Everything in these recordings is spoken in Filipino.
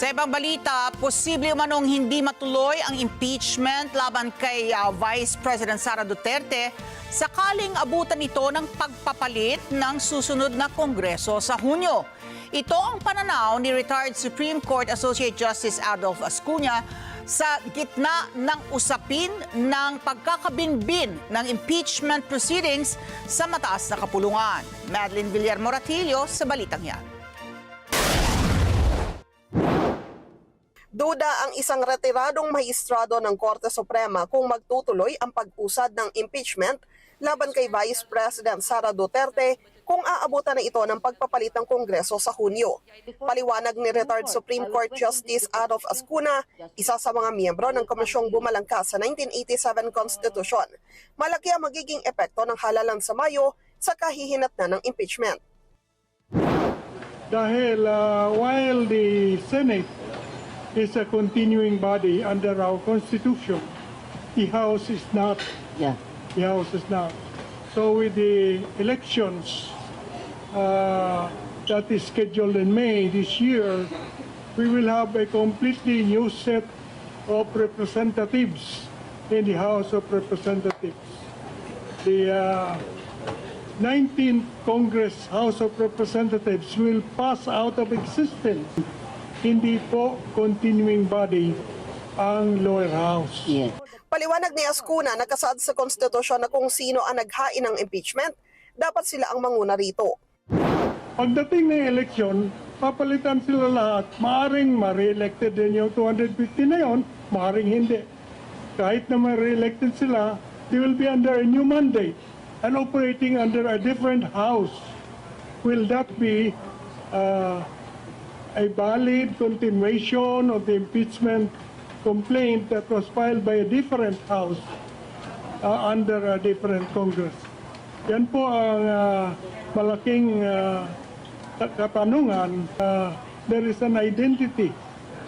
Sa ibang balita, posible umanong hindi matuloy ang impeachment laban kay Vice President Sara Duterte sakaling abutan ito ng pagpapalit ng susunod na Kongreso sa Hunyo. Ito ang pananaw ni retired Supreme Court Associate Justice Adolph Ascuna sa gitna ng usapin ng pagkakabinbin ng impeachment proceedings sa mataas na kapulungan. Madeline Villar-Moratillo sa balitang yan. Duda ang isang retiradong maestrado ng Korte Suprema kung magtutuloy ang pag-usad ng impeachment laban kay Vice President Sara Duterte kung aabutan na ito ng pagpapalit ng Kongreso sa Hunyo. Paliwanag ni retired Supreme Court Justice Adolph Ascuna, isa sa mga miyembro ng komisyong bumalangkas sa 1987 Constitution, malaki ang magiging epekto ng halalan sa Mayo sa kahihinatnan ng impeachment. Dahil while the Senate is a continuing body under our Constitution, the House is not. Yeah. The House is not. So with the elections that is scheduled in May this year, we will have a completely new set of representatives in the House of Representatives. The 19th Congress House of Representatives will pass out of existence. Hindi po continuing body ang lower house. Yeah. Paliwanag ni Ascuna, nakasaad sa konstitusyon na kung sino ang naghain ng impeachment, dapat sila ang manguna rito. Pagdating ng eleksyon, papalitan sila lahat. Maaring ma-re-elected din yung 250 na yon, maaring hindi. Kahit na ma-re-elected sila, they will be under a new mandate and operating under a different house. Will that be a valid continuation of the impeachment complaint that was filed by a different house under a different Congress? Yan po ang malaking katanungan. There is an identity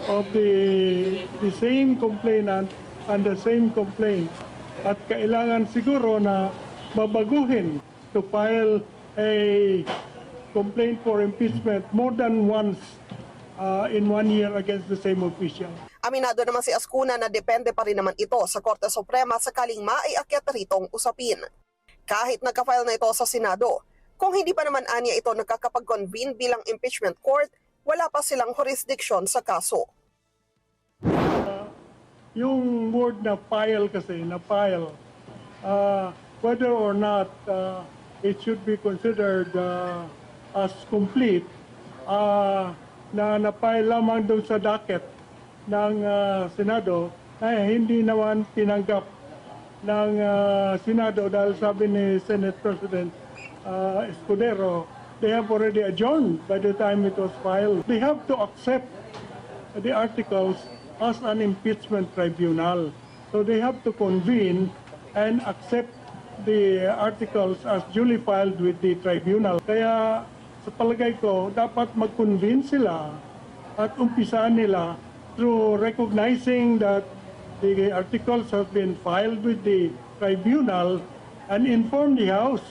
of the same complainant and the same complaint. At kailangan siguro na babaguhin to file a complaint for impeachment more than once in 1 year against the same official. Aminado naman si Ascuna na depende pa rin naman ito sa Korte Suprema sakaling maiakyat ritong usapin. Kahit nagka-file na ito sa Senado, kung hindi pa naman anya ito nakakapag-convene bilang impeachment court, wala pa silang jurisdiction sa kaso. Yung word na file kasi, whether or not it should be considered as complete, na na-file lamang doon sa docket ng Senado ay hindi naman tinanggap ng Senado dahil sabi ni Senate President Escudero, they have already adjourned by the time it was filed. They have to accept the articles as an impeachment tribunal. So they have to convene and accept the articles as duly filed with the tribunal. Kaya sa palagay ko, dapat mag-convene sila at umpisaan nila through recognizing that the articles have been filed with the tribunal and inform the House.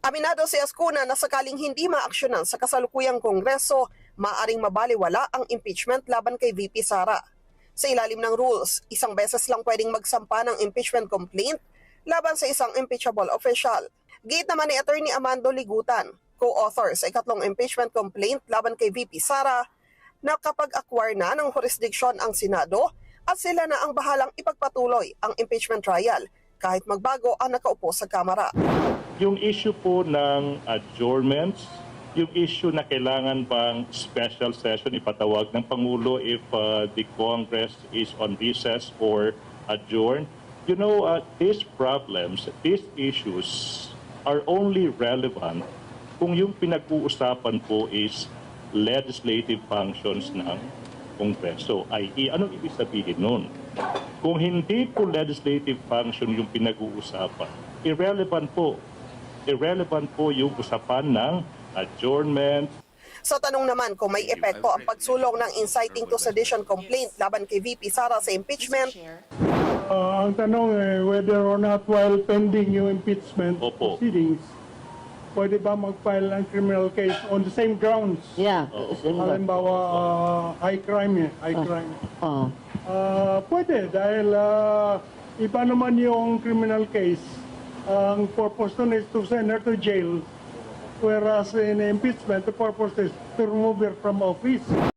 Aminado si Ascuna na sakaling hindi maaksyonan sa kasalukuyang Kongreso, maaring mabaliwala ang impeachment laban kay VP Sara. Sa ilalim ng rules, isang beses lang pwedeng magsampa ng impeachment complaint laban sa isang impeachable official. Giit naman ni Attorney Amando Ligutan, co-author sa ikatlong impeachment complaint laban kay VP Sara, na kapag acquire na ng jurisdiction ang Senado at sila na ang bahalang ipagpatuloy ang impeachment trial kahit magbago ang nakaupo sa Kamara. Yung issue po ng adjournments, yung issue na kailangan bang special session ipatawag ng Pangulo if the Congress is on recess or adjourned. You know, these problems, these issues are only relevant kung yung pinag-uusapan po is legislative functions ng Kongreso. I.e., anong ibig sabihin nun? Kung hindi po legislative function yung pinag-uusapan, irrelevant po yung usapan ng adjournment. Sa tanong naman kung may epekto ang pagsulong ng inciting to sedition complaint laban kay VP Sara sa impeachment, Ang tanong whether or not while pending yung impeachment Opo. proceedings, pwede ba mag-file ng criminal case on the same grounds? Yeah. same God. Halimbawa, high crime high crime. Oh. Pwede dahil iba naman yung criminal case. Ang purpose nun is to send her to jail, whereas in impeachment, the purpose is to remove her from office.